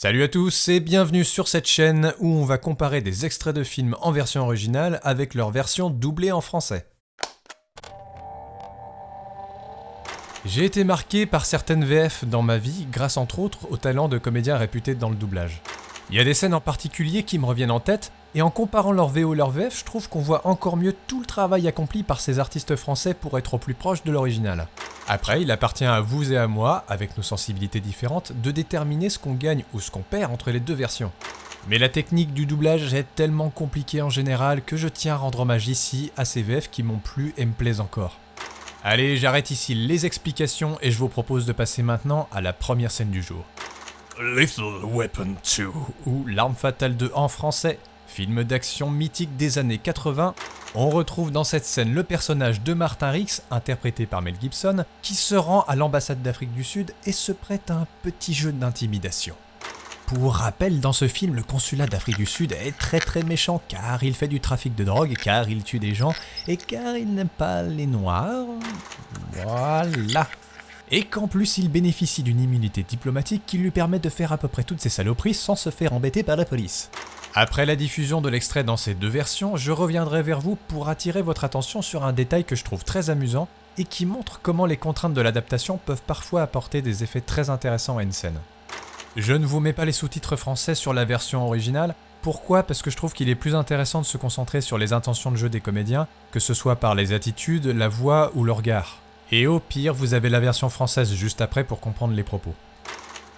Salut à tous et bienvenue sur cette chaîne où on va comparer des extraits de films en version originale avec leur version doublée en français. J'ai été marqué par certaines VF dans ma vie grâce entre autres au talent de comédiens réputés dans le doublage. Il y a des scènes en particulier qui me reviennent en tête et en comparant leur VO et leur VF, je trouve qu'on voit encore mieux tout le travail accompli par ces artistes français pour être au plus proche de l'original. Après, il appartient à vous et à moi, avec nos sensibilités différentes, de déterminer ce qu'on gagne ou ce qu'on perd entre les deux versions. Mais la technique du doublage est tellement compliquée en général que je tiens à rendre hommage ici à ces VF qui m'ont plu et me plaisent encore. Allez, j'arrête ici les explications et je vous propose de passer maintenant à la première scène du jour. Lethal Weapon 2, ou L'Arme Fatale 2 en français, film d'action mythique des années 80, on retrouve dans cette scène le personnage de Martin Rix, interprété par Mel Gibson, qui se rend à l'ambassade d'Afrique du Sud et se prête à un petit jeu d'intimidation. Pour rappel, dans ce film, le consulat d'Afrique du Sud est très méchant car il fait du trafic de drogue, car il tue des gens et car il n'aime pas les noirs. Voilà. Et qu'en plus il bénéficie d'une immunité diplomatique qui lui permet de faire à peu près toutes ses saloperies sans se faire embêter par la police. Après la diffusion de l'extrait dans ces deux versions, je reviendrai vers vous pour attirer votre attention sur un détail que je trouve très amusant et qui montre comment les contraintes de l'adaptation peuvent parfois apporter des effets très intéressants à une scène. Je ne vous mets pas les sous-titres français sur la version originale. Pourquoi ? Parce que je trouve qu'il est plus intéressant de se concentrer sur les intentions de jeu des comédiens, que ce soit par les attitudes, la voix ou le regard. Et au pire, vous avez la version française juste après pour comprendre les propos.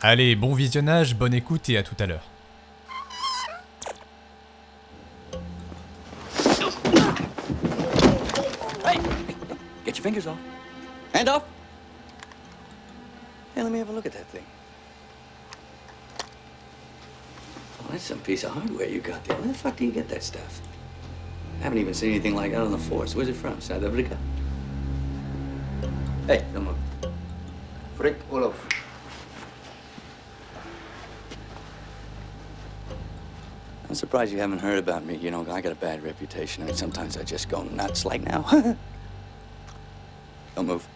Allez, bon visionnage, bonne écoute et à tout à l'heure. Hey! Get your fingers off. Hand off. Hey, let me have a look at that thing. Oh, that's some piece of hardware you got there. Where the fuck do you get that stuff? I haven't even seen anything like that on the force. Where's it from? South Africa? Hey, come on. Frick Olof. I'm surprised you haven't heard about me. You know, I got a bad reputation. I mean, sometimes I just go nuts like now. Don't move.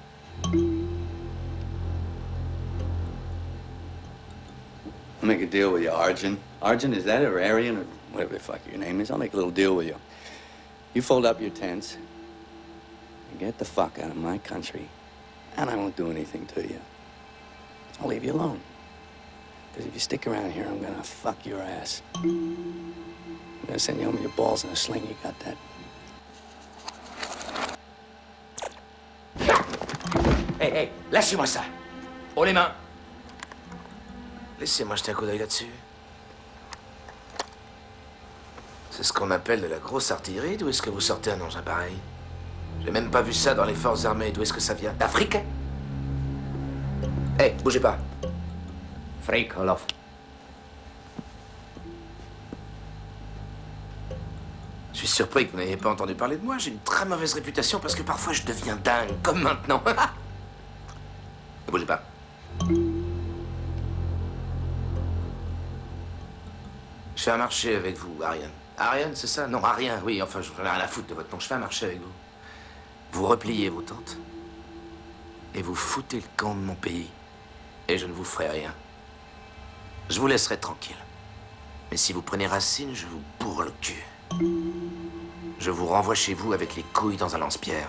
I'll make a deal with you, Arjun. Arjun, is that or Aryan or whatever the fuck your name is? I'll make a little deal with you. You fold up your tents and get the fuck out of my country, and I won't do anything to you. I'll leave you alone. Because if you stick around here, I'm gonna fuck your ass. I'm gonna send you home with your balls in a sling. You got that? Hey, lâchez-moi ça. Haut les mains. Laissez-moi jeter un coup d'œil là-dessus. C'est ce qu'on appelle de la grosse artillerie. D'où est-ce que vous sortez un engin pareil? J'ai même pas vu ça dans les forces armées. D'où est-ce que ça vient? D'Afrique? Hey, bougez pas. Freak, Olof. Je suis surpris que vous n'ayez pas entendu parler de moi. J'ai une très mauvaise réputation parce que parfois je deviens dingue, comme maintenant. Bougez pas. Je fais un marché avec vous, Ariane. Ariane, c'est ça? Non, Ariane, oui, enfin, j'en ai rien à foutre de votre nom. Je fais un marché avec vous. Vous repliez vos tentes et vous foutez le camp de mon pays. Et je ne vous ferai rien. Je vous laisserai tranquille. Mais si vous prenez racine, je vous bourre le cul. Je vous renvoie chez vous avec les couilles dans un lance-pierre.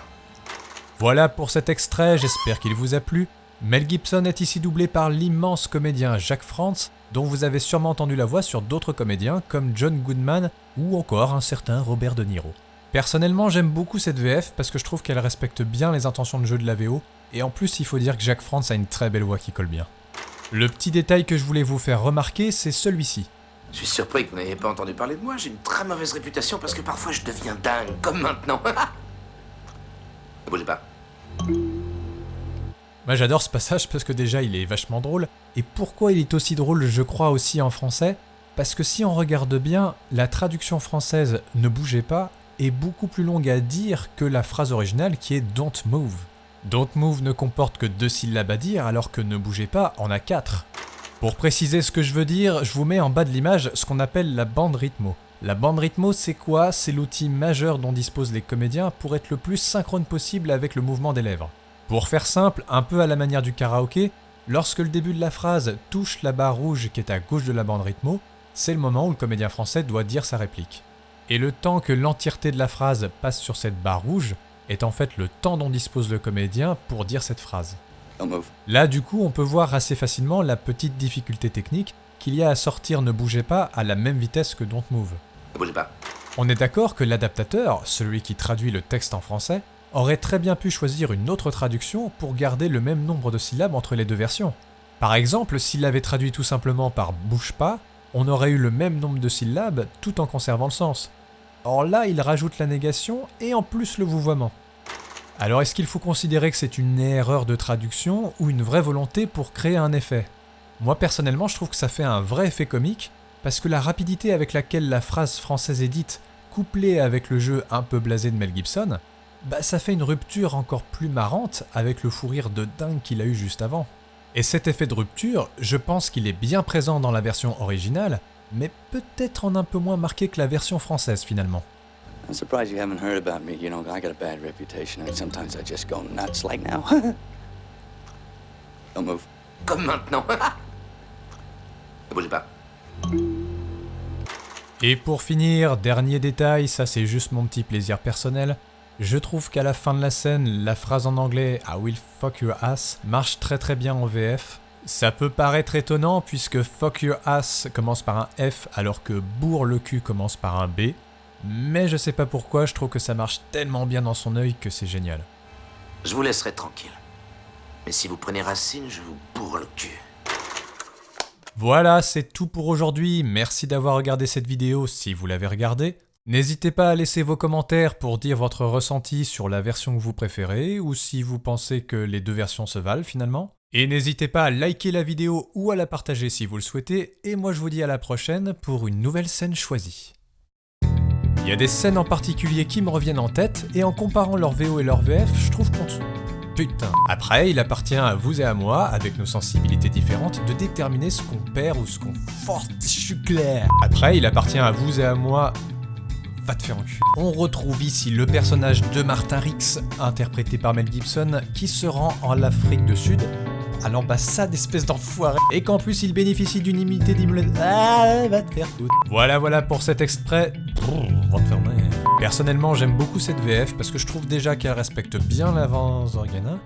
Voilà pour cet extrait, j'espère qu'il vous a plu. Mel Gibson est ici doublé par l'immense comédien Jack France, dont vous avez sûrement entendu la voix sur d'autres comédiens comme John Goodman ou encore un certain Robert De Niro. Personnellement, j'aime beaucoup cette VF parce que je trouve qu'elle respecte bien les intentions de jeu de la VO, et en plus il faut dire que Jack France a une très belle voix qui colle bien. Le petit détail que je voulais vous faire remarquer, c'est celui-ci. Je suis surpris que vous n'ayez pas entendu parler de moi. J'ai une très mauvaise réputation parce que parfois je deviens dingue, comme maintenant. Ne bougez pas. Moi j'adore ce passage parce que déjà il est vachement drôle, et pourquoi il est aussi drôle je crois aussi en français? Parce que si on regarde bien, la traduction française « ne bougez pas » est beaucoup plus longue à dire que la phrase originale qui est « don't move ». Don't move ne comporte que 2 syllabes à dire alors que ne bougez pas en a 4. Pour préciser ce que je veux dire, je vous mets en bas de l'image ce qu'on appelle la bande rythmo. La bande rythmo c'est quoi? C'est l'outil majeur dont disposent les comédiens pour être le plus synchrone possible avec le mouvement des lèvres. Pour faire simple, un peu à la manière du karaoké, Lorsque le début de la phrase touche la barre rouge qui est à gauche de la bande rythmo, c'est le moment où le comédien français doit dire sa réplique. Et le temps que l'entièreté de la phrase passe sur cette barre rouge est en fait le temps dont dispose le comédien pour dire cette phrase. Don't move. Là, du coup, on peut voir assez facilement la petite difficulté technique qu'il y a à sortir Ne bougez pas à la même vitesse que Don't Move. Ne bougez pas. On est d'accord que l'adaptateur, celui qui traduit le texte en français, aurait très bien pu choisir une autre traduction pour garder le même nombre de syllabes entre les deux versions. Par exemple, s'il l'avait traduit tout simplement par bouge pas, on aurait eu le même nombre de syllabes tout en conservant le sens. Or là, il rajoute la négation et en plus le vouvoiement. Alors est-ce qu'il faut considérer que c'est une erreur de traduction ou une vraie volonté pour créer un effet ? Moi personnellement, je trouve que ça fait un vrai effet comique parce que la rapidité avec laquelle la phrase française est dite, couplée avec le jeu un peu blasé de Mel Gibson, ça fait une rupture encore plus marrante avec le fou rire de dingue qu'il a eu juste avant. Et cet effet de rupture, je pense qu'il est bien présent dans la version originale, mais peut-être en un peu moins marqué que la version française finalement. I'm surprised you haven't heard about me. You know, I got a bad reputation, and sometimes I just go nuts like now. Don't move. Comme maintenant. Ne bougez pas. Et pour finir, dernier détail, ça c'est juste mon petit plaisir personnel, je trouve qu'à la fin de la scène, la phrase en anglais « I will fuck your ass » marche très bien en VF. Ça peut paraître étonnant puisque « fuck your ass » commence par un F alors que « bourre le cul » commence par un B. Mais je sais pas pourquoi, je trouve que ça marche tellement bien dans son œil que c'est génial. Je vous laisserai tranquille. Mais si vous prenez Racine, je vous bourre le cul. Voilà, c'est tout pour aujourd'hui. Merci d'avoir regardé cette vidéo si vous l'avez regardée. N'hésitez pas à laisser vos commentaires pour dire votre ressenti sur la version que vous préférez ou si vous pensez que les deux versions se valent finalement. Et n'hésitez pas à liker la vidéo ou à la partager si vous le souhaitez. Et moi je vous dis à la prochaine pour une nouvelle scène choisie. Il y a des scènes en particulier qui me reviennent en tête et en comparant leur VO et leur VF, je trouve qu'on... Putain. Après, il appartient à vous et à moi, avec nos sensibilités différentes, de déterminer ce qu'on perd ou ce qu'on force. Je suis clair. Après, il appartient à vous et à moi... Va te faire enculer. On retrouve ici le personnage de Martin Rix, interprété par Mel Gibson, qui se rend en Afrique du Sud, à l'ambassade espèce d'enfoiré, et qu'en plus il bénéficie d'une immunité d'immunité. Ah, va te faire foutre. Voilà pour cet extrait. Va te fermer. Personnellement, j'aime beaucoup cette VF parce que je trouve déjà qu'elle respecte bien l'avance Organa.